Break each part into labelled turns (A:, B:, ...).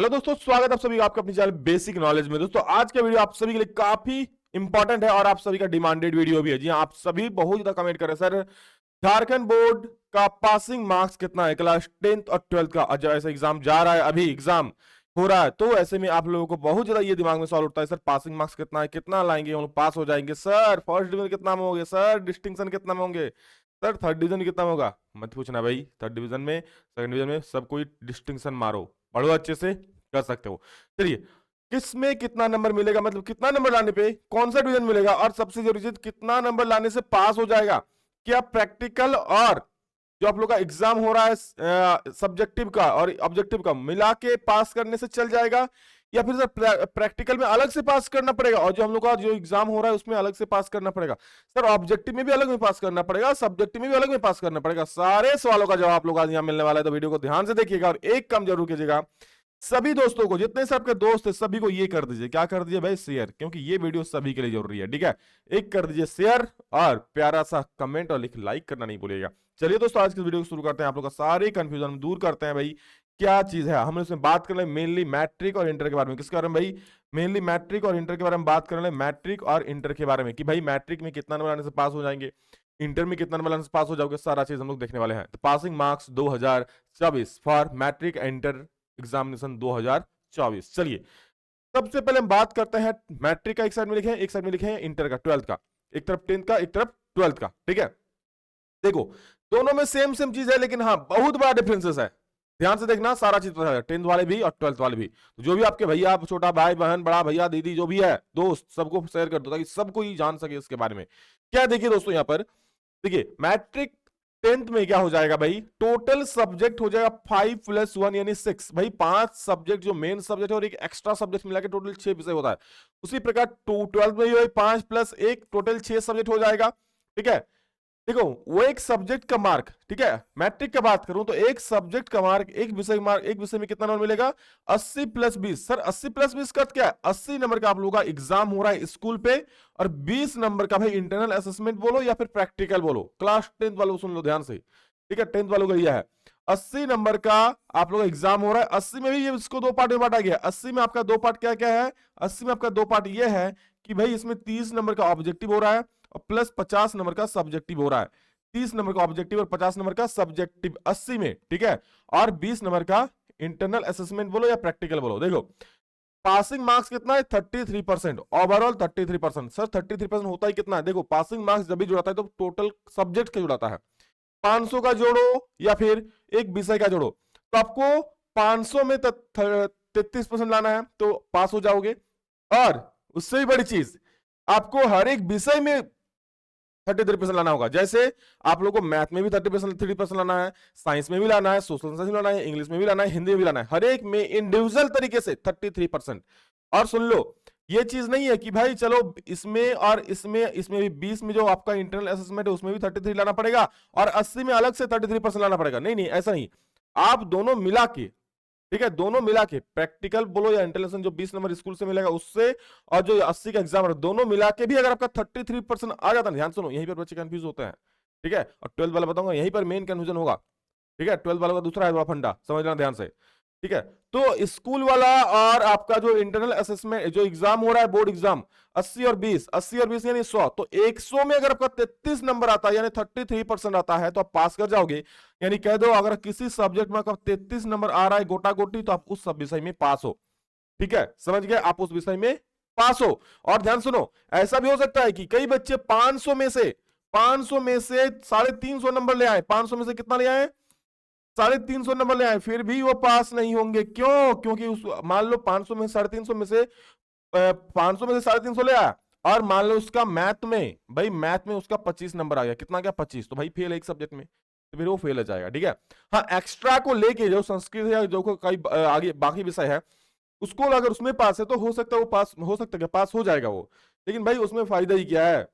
A: Hello दोस्तों, स्वागत है आप सभी का आपका अपनी चैनल बेसिक नॉलेज में। दोस्तों आज का वीडियो आप सभी के लिए काफी इंपॉर्टेंट है और आप सभी का डिमांडेड वीडियो भी है। जी हाँ, आप सभी बहुत ज्यादा कमेंट कर रहे हैं, सर झारखंड बोर्ड का पासिंग मार्क्स कितना है क्लास 10th और 12th का। जब ऐसा एग्जाम जा रहा है, अभी एग्जाम हो रहा है, तो ऐसे में आप लोगों को बहुत ज्यादा ये दिमाग में सवाल उठता है, सर पासिंग मार्क्स कितना है, कितना लाएंगे हम लोग, पास हो जाएंगे सर, फर्स्ट डिवीजन कितना में होंगे सर, डिस्टिंक्शन कितना में होंगे सर, थर्ड डिवीजन कितना में होगा। मत पूछना भाई, थर्ड डिवीजन में सेकंड डिवीजन में सब कोई डिस्टिंक्शन मारो, पढ़ो अच्छे से, कर सकते हो। चलिए, किसमें कितना नंबर मिलेगा, मतलब कितना नंबर लाने पे कौन सा डिवीजन मिलेगा, और सबसे जरूरी चीज कितना नंबर लाने से पास हो जाएगा। क्या प्रैक्टिकल और जो आप लोग का एग्जाम हो रहा है सब्जेक्टिव का और ऑब्जेक्टिव का मिला के पास करने से चल जाएगा, या फिर सर प्रैक्टिकल में अलग से पास करना पड़ेगा और जो हम लोग का जो एग्जाम हो रहा है उसमें अलग से पास करना पड़ेगा। सर ऑब्जेक्टिव में भी अलग में पास करना पड़ेगा, सब्जेक्टिव में भी अलग में पास करना पड़ेगा। सारे सवालों का जवाब आप लोग आज यहाँ मिलने वाला है, तो वीडियो को ध्यान से देखिएगा और एक काम जरूर कीजिएगा, सभी दोस्तों को, जितने से आपके दोस्त है सभी को ये कर दीजिए, क्या कर दीजिए भाई, शेयर, क्योंकि ये वीडियो सभी के लिए जरूरी है। ठीक है, एक कर दीजिए शेयर और प्यारा सा कमेंट और लाइक करना नहीं भूलिएगा। चलिए दोस्तों, आज की वीडियो को शुरू करते हैं, आप लोग का सारे कंफ्यूजन दूर करते हैं। भाई क्या चीज है, हम इसमें बात कर रहे हैं मेनली मैट्रिक और इंटर के बारे में। किसके बारे में भाई, मेनली मैट्रिक और इंटर के बारे में बात कर रहे हैं, मैट्रिक और इंटर के बारे में कि भाई मैट्रिक में कितना नंबर आने से पास हो जाएंगे, इंटर में कितना नंबर आने से पास हो जाओगे, सारा चीज हम लोग देखने वाले हैं। तो passing marks 2024 for matric inter examination 2024। चलिए, सबसे पहले हम बात करते हैं मैट्रिक का, एक साइड में लिखे हैं, एक साइड में लिखे हैं इंटर का, 12th का, एक तरफ 10th का, एक तरफ 12th का। ठीक है, देखो दोनों में सेम सेम चीज है, लेकिन हाँ बहुत बड़ा डिफरेंसेस है। ध्यान से देखना, सारा चीज पता है, 10th वाले भी और 12th वाले भी। तो जो भी आपके भैया, छोटा भाई बहन, बड़ा भैया दीदी, जो भी है दोस्त, सबको शेयर कर दो ताकि सबको ही जान सके इसके बारे में। क्या देखिए दोस्तों, यहाँ पर देखिए मैट्रिक 10th में क्या हो जाएगा भाई, टोटल सब्जेक्ट हो जाएगा 5+1 यानी 6। भाई 5 सब्जेक्ट जो मेन सब्जेक्ट है और एक एक्स्ट्रा सब्जेक्ट मिला के टोटल 6 विषय होता है। उसी प्रकार 12th में भी 5+1 टोटल 6 सब्जेक्ट हो जाएगा। ठीक है, देखो वो एक सब्जेक्ट का मार्क, ठीक है, मैट्रिक का बात करूं तो एक सब्जेक्ट का मार्क, एक विषय मार्क, एक विषय में कितना नंबर मिलेगा, 80+20। सर 80+20 का क्या है, 80 नंबर का आप लोगों का एग्जाम हो रहा है स्कूल पे, और 20 नंबर का भाई इंटरनल असेसमेंट बोलो या फिर प्रैक्टिकल बोलो। क्लास 10th वालों को सुन लो ध्यान से, ठीक है, 10th वालों का यह है, 80 नंबर का आप लोग एग्जाम हो रहा है। 80 में भी ये इसको दो पार्ट में बांटा गया। 80 में आपका दो पार्ट क्या क्या है, 80 में आपका दो पार्ट ये है कि भाई इसमें 30 नंबर का ऑब्जेक्टिव हो रहा है और प्लस 50 नंबर का सब्जेक्टिव हो रहा है। 30 नंबर का ऑब्जेक्टिव और 50 नंबर का सब्जेक्टिव 80 में, ठीक है, और 20 नंबर का इंटरनल असेसमेंट बोलो या प्रैक्टिकल बोलो। देखो पासिंग मार्क्स कितना है, 33%, ओवरऑल 33%। सर 33% होता ही कितना है, देखो पासिंग मार्क्स जब भी जुड़ाता है तो टोटल सब्जेक्ट का जुड़ाता है, 500 का जोड़ो या फिर एक विषय का जोड़ो, तो आपको 500 में 33% लाना है तो पास हो जाओगे। और उससे भी बड़ी चीज, आपको हर एक विषय में 33% लाना होगा। जैसे आप लोगों को मैथ में भी 33% लाना है, साइंस में भी लाना है, सोशल साइंस में लाना है, इंग्लिश में भी लाना है, हिंदी में भी लाना है, हर एक में इंडिविजुअल तरीके से 33%। और सुन लो, ये चीज नहीं है कि भाई चलो इसमें और इसमें भी 20 में जो आपका इंटरनल असेसमेंट है उसमें भी 33 लाना पड़ेगा और 80 में अलग से 33% लाना पड़ेगा। नहीं नहीं, ऐसा नहीं, आप दोनों मिला के, ठीक है, दोनों मिला के प्रैक्टिकल बोलो या इंटरनेशनल जो 20 नंबर स्कूल से मिलेगा उससे, और जो 80 का एग्जाम है, दोनों मिला के भी अगर आपका 33% आ जाता है, ध्यान सुनो, यहीं पर बच्चे कंफ्यूज होते हैं। ठीक है, और 12th वाला बताऊंगा, यहीं पर मेन कंफ्यूजन होगा। ठीक है, 12th वाला का दूसरा है बड़ा फंडा, समझ लेना ध्यान से। ठीक है, तो स्कूल वाला और आपका जो इंटरनल असेसमेंट जो एग्जाम हो रहा है बोर्ड एग्जाम, 80 और 20 यानी 100, तो 100 में अगर आपका 33 नंबर आता है यानी 33% आता है तो आप पास कर जाओगे। यानी कह दो अगर किसी सब्जेक्ट में आपका 33 नंबर आ रहा है गोटा गोटी, तो आप उस सब विषय में पास हो। ठीक है, समझ गए, आप उस विषय में पास हो। और ध्यान सुनो, ऐसा भी हो सकता है कि कई बच्चे 500 में से 350 नंबर ले आए, 500 में से कितना ले आए, 350 नंबर ले आए, फिर भी वो पास नहीं होंगे। क्यों, क्योंकि उस मान लो 500 में 350 में से 500 में से 350 ले आया, और मान लो उसका मैथ में, भाई मैथ में उसका 25 नंबर आ गया, कितना गया 25, तो भाई फेल है एक सब्जेक्ट में, तो फिर वो फेल हो जाएगा। ठीक है, हाँ एक्स्ट्रा को लेके जो संस्कृत है या जो कई आगे बाकी विषय है उसको अगर उसमें पास है तो हो सकता है वो पास हो सकता है, पास हो जाएगा वो। लेकिन भाई उसमें फायदा ही क्या है,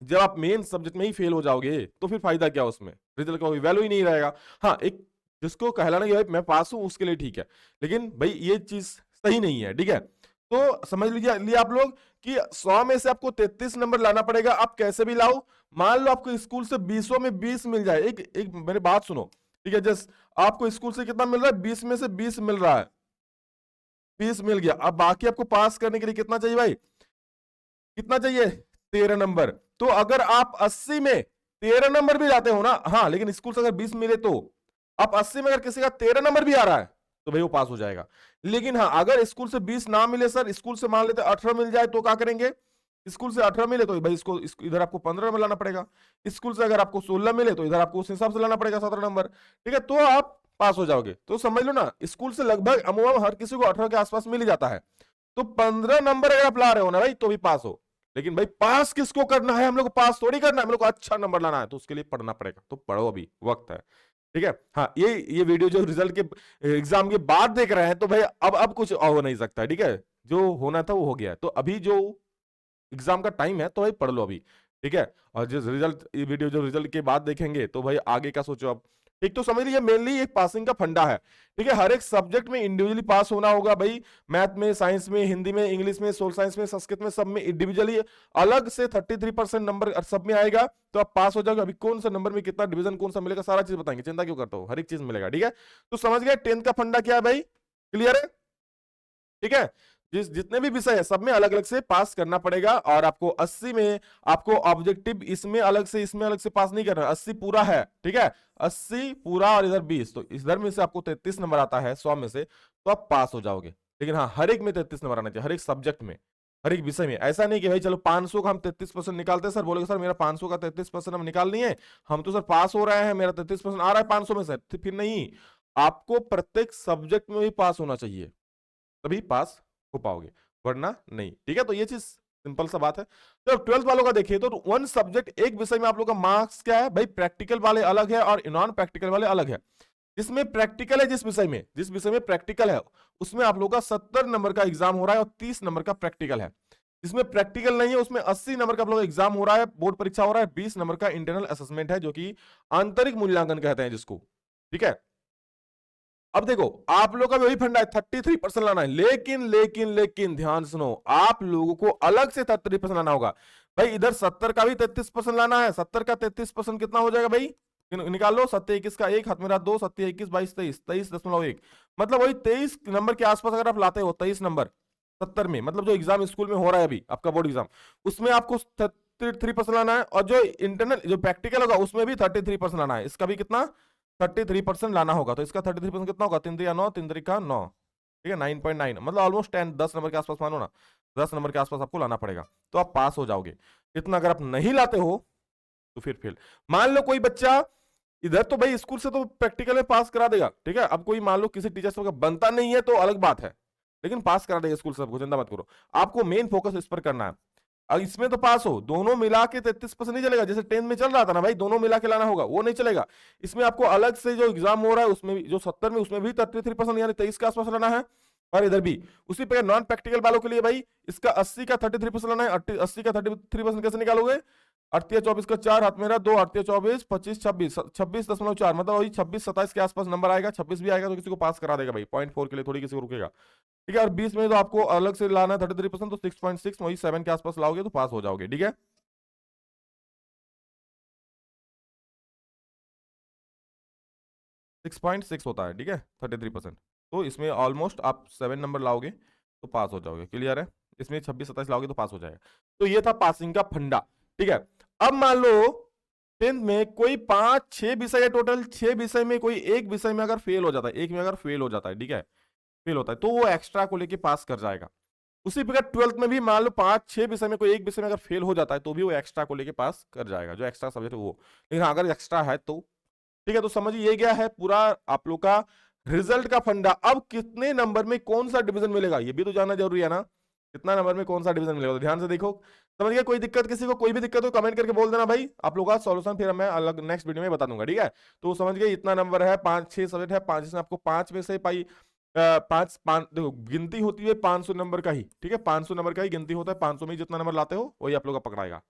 A: जब आप मेन सब्जेक्ट में ही फेल हो जाओगे तो फिर फायदा क्या, उसमें रिजल्ट का वैल्यू ही नहीं रहेगा। हाँ एक जिसको कहलाना कि भाई मैं पास हूं उसके लिए ठीक है, लेकिन भाई ये चीज सही नहीं है। ठीक है, तो समझ लीजिए लिए आप लोग कि 100 में से आपको 33 नंबर लाना पड़ेगा। आप कैसे भी लाओ, मान लो आपको स्कूल से 20 में 20 मिल जाए, एक मेरी बात सुनो, ठीक है, जस्ट आपको स्कूल से कितना मिल रहा है, 20 में से 20 मिल रहा है, 20 मिल गया। अब बाकी आपको पास करने के लिए कितना चाहिए भाई, कितना चाहिए, 13 नंबर। तो अगर आप 80 में 13 नंबर भी लाते हो ना, हाँ, लेकिन स्कूल से अगर 20 मिले तो आप 80 में अगर किसी का 13 नंबर भी आ रहा है तो भाई वो पास हो जाएगा। लेकिन हाँ, अगर स्कूल से 20 ना मिले सर, स्कूल से मान लेते 18 मिल जाए तो क्या करेंगे, स्कूल से 18 मिले तो भाई इसको इधर आपको 15 नंबर लाना पड़ेगा। स्कूल से अगर आपको 16 मिले तो इधर आपको उस हिसाब से लाना पड़ेगा 17 नंबर। ठीक है, तो आप पास हो जाओगे। तो समझ लो ना, स्कूल से लगभग अमूमन हर किसी को 18 के आसपास मिल ही जाता है। तो 15 नंबर अगर आप ला रहे हो ना भाई तो भी पास हो। लेकिन भाई पास किसको करना है, हम लोग को पास थोड़ी करना है, हम लोग को अच्छा नंबर लाना है, तो उसके लिए पढ़ना पड़ेगा। तो पढ़ो, अभी वक्त है। ठीक है, हाँ, ये वीडियो जो रिजल्ट के एग्जाम के बाद देख रहे हैं तो भाई अब कुछ हो नहीं सकता। ठीक है, जो होना था वो हो गया। तो अभी जो एग्जाम का टाइम है तो भाई पढ़ लो अभी। ठीक है, और जिस रिजल्ट ये वीडियो जो रिजल्ट के बाद देखेंगे तो भाई आगे का सोचो अब। ठीक, तो समझ लीजिए मेनली एक पासिंग का फंडा है। ठीक है, हर एक सब्जेक्ट में इंडिविजुअली पास होना होगा भाई। मैथ में, साइंस में, हिंदी में, इंग्लिश में, सोशल साइंस में, संस्कृत में, सब में इंडिविजुअली अलग से 33% नंबर सब में आएगा तो आप पास हो जाओगे। अभी कौन सा नंबर में कितना डिवीजन कौन सा मिलेगा सारा चीज बताएंगे, चिंता क्यों करता हो, हर एक चीज मिलेगा। ठीक है, तो समझ गए 10th का फंडा क्या है भाई, क्लियर है। ठीक है, जितने भी विषय है सब में अलग अलग से पास करना पड़ेगा। और आपको 80 में आपको ऑब्जेक्टिव इसमें अलग से पास नहीं करना, 80 पूरा है। ठीक है, 80 पूरा और इधर 20, तो इधर में से आपको 33 नंबर आता है 100 में से, तो आप पास हो जाओगे। लेकिन हाँ, हर एक में 33 नंबर आना चाहिए, हर एक सब्जेक्ट में, हर एक विषय में। ऐसा नहीं कि भाई चलो 500 का हम 33% निकालते हैं, सर बोलेगा सर मेरा 500 का 33% हम निकाल नहीं है, हम तो सर पास हो रहे हैं, मेरा 33% आ रहा है 500 में से। फिर नहीं, आपको प्रत्येक सब्जेक्ट में भी पास होना चाहिए, तभी पास हो पाओगे, वरना नहीं। ठीक है, तो ये चीज सिंपल सा बात है। तो 12th वालों का देखिए तो वन सब्जेक्ट एक विषय में आप लोग का मार्क्स क्या है भाई, प्रैक्टिकल वाले अलग है और नॉन प्रैक्टिकल वाले अलग है। जिसमें प्रैक्टिकल है, जिस विषय में प्रैक्टिकल है उसमें आप लोग का 70 नंबर का एग्जाम हो रहा है और 30 नंबर का प्रैक्टिकल है। जिसमें प्रैक्टिकल नहीं है उसमें 80 नंबर का आप लोग एग्जाम हो रहा है, बोर्ड परीक्षा हो रहा है, 20 नंबर का इंटरनल असेसमेंट है जो कि आंतरिक मूल्यांकन कहते हैं जिसको। ठीक है, अब देखो आप लोग का भी वही फंडा है, 33% लाना है। लेकिन ध्यान सुनो, आप लोगों को अलग से 33% लाना होगा भाई। इधर 70 का भी 33% लाना है, 70 का 33% कितना हो जाएगा भाई, निकाल लो। 7 21 का 1 हाथ मेरा 2, 7 21 22 23, 23.1, मतलब वही 23 नंबर के आसपास अगर आप लाते हो 23 नंबर 70 में, मतलब जो एग्जाम स्कूल में हो रहा है अभी आपका बोर्ड एग्जाम, उसमें आपको 33% लाना है। और जो इंटरनल जो प्रैक्टिकल होगा उसमें भी 33% लाना है। इसका भी कितना, 33% लाना होगा। तो इसका 33% कितना होगा, 3 3 9, 3 3 का 9, ठीक है, 9.9, मतलब ऑलमोस्ट 10 नंबर के आसपास मानो ना, 10 नंबर के आसपास आपको लाना पड़ेगा तो आप पास हो जाओगे। इतना अगर आप नहीं लाते हो तो फिर फेल। मान लो कोई बच्चा इधर तो भाई स्कूल से तो प्रैक्टिकल में पास करा देगा, ठीक है, अब कोई मान लो किसी टीचर से बनता नहीं है तो अलग बात है, लेकिन पास करा देगा स्कूल से, सबको चिंता मत करो। आपको मेन फोकस इस पर करना है। अब इसमें तो पास हो, दोनों मिला के 33% नहीं चलेगा, जैसे 10th में चल रहा था ना भाई, दोनों मिला के लाना होगा, वो नहीं चलेगा। इसमें आपको अलग से जो एग्जाम हो रहा है उसमें भी, जो 70 में उसमें भी 33% यानी 23 के आसपास लाना है। और इधर भी उसी प्रकार नॉन प्रैक्टिकल वालों के लिए भाई इसका 80 का 33% लाना है। 80 का 33% कैसे निकालोगे, 38 24 का 4 हाथ मेरा 2, 38 24 25 26 26.4, मतलब वही 26 27 के आसपास नंबर आएगा। 26 भी आएगा तो किसी को पास करा देगा भाई, 0.4 के लिए थोड़ी किसी को रुकेगा। ठीक है, और 20 में तो आपको अलग से लाना है 33%, तो 6.6 वही 7 के आसपास लाओगे तो पास हो जाओगे। ठीक है, सिक्स पॉइंट सिक्स होता है। ठीक है, 33%, तो इसमें ऑलमोस्ट आप 7 नंबर लाओगे तो पास हो जाओगे। क्लियर है, इसमें 26 27 लाओगे तो पास हो जाएगा। तो ये था पासिंग का फंडा। ठीक है, अब मान लो 10th में कोई 5 6 विषय है, टोटल 6 विषय में कोई एक विषय में अगर फेल हो जाता है, एक में अगर फेल हो जाता है, ठीक है, फेल होता है तो वो एक्स्ट्रा को लेके पास कर जाएगा। उसी प्रकार 12th में भी मान लो 5 6 विषय में कोई एक विषय में अगर फेल हो जाता है तो भी वो एक्स्ट्रा को लेके पास कर जाएगा, जो एक्स्ट्रा सब्जेक्ट है वो। लेकिन अगर एक्स्ट्रा है तो ठीक है। तो समझिए ये गया है पूरा आप लोग का रिजल्ट का फंडा। अब कितने नंबर में कौन सा डिवीजन मिलेगा ये भी तो जानना जरूरी है ना, कितना नंबर में कौन सा डिवीजन मिलेगा। तो ध्यान से देखो, समझ गया। कोई दिक्कत, किसी को कोई भी दिक्कत हो कमेंट करके बोल देना भाई, आप लोग का सॉल्यूशन फिर मैं अलग नेक्स्ट वीडियो में बता दूंगा। ठीक है, तो समझ गए इतना नंबर है, 5 6 सब्जेक्ट है, 5 इसमें आपको 5 में से पाई 5 5 देखो गिनती होती है 500 नंबर का ही। ठीक है, 500 नंबर का ही गिनती होता है, 500 में जितना नंबर लाते हो वही आप लोग का पकड़ाएगा।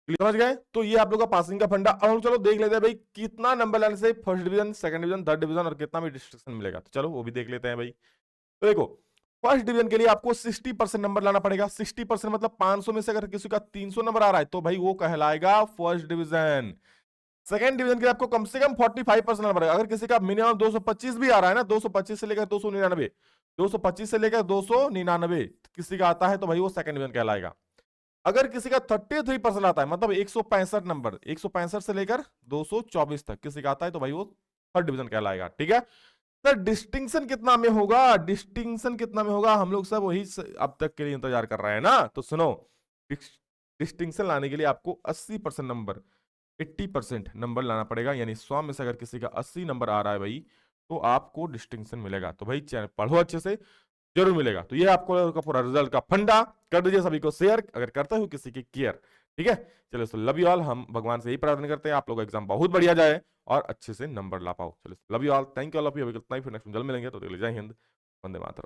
A: समझ गए, तो ये आप लोग का पासिंग का फंडा। अब हम चलो देख लेते हैं भाई कितना नंबर लाने से first division, second division, third division और कितना भी डिस्ट्रिक्शन मिलेगा। तो चलो वो भी देख लेते हैं भाई। तो देखो फर्स्ट डिवीजन के लिए आपको 60% नंबर लाना पड़ेगा। 60% मतलब 500 में से अगर किसी का 300 नंबर आ रहा है तो भाई वो कहलाएगा फर्स्ट डिवीजन। सेकंड डिवीजन के लिए आपको कम से कम 45% लाना पड़ेगा। अगर किसी का मिनिमम 225 भी आ रहा है ना, 225 से लेकर 299, 225 से लेकर 299 किसी का आता है तो भाई वो सेकंड डिवीजन कहलाएगा। अगर किसी का 33% आता है, मतलब 165 नंबर, 165 से लेकर 224 तक किसी का आता है तो भाई वो थर्ड डिवीजन कहलाएगा। ठीक है सर, डिस्टिंक्शन कितना में होगा, डिस्टिंक्शन कितना में होगा, हम लोग सब वही अब तक के लिए इंतजार कर रहे हैं ना। तो सुनो, डिस्टिंक्शन लाने के लिए आपको 80% नंबर, 80% नंबर लाना पड़ेगा, यानी 100 में से अगर किसी का 80 नंबर आ रहा है भाई तो आपको डिस्टिंक्शन मिलेगा। तो भाई चैनल पढ़ो अच्छे से, जरूर मिलेगा। तो ये आपको का पूरा रिजल्ट का फंडा, कर दीजिए सभी को शेयर अगर करते हो किसी की केयर। ठीक है, चलो सो लव यू ऑल, हम भगवान से यही प्रार्थना करते हैं आप लोगों का एग्जाम बहुत बढ़िया जाए और अच्छे से नंबर ला पाओ। चलो love you all, thank you all of you, अभी इतना ही, फिर नेक्स्ट जल्द मिलेंगे, तो जय हिंद, वंदे मातरम।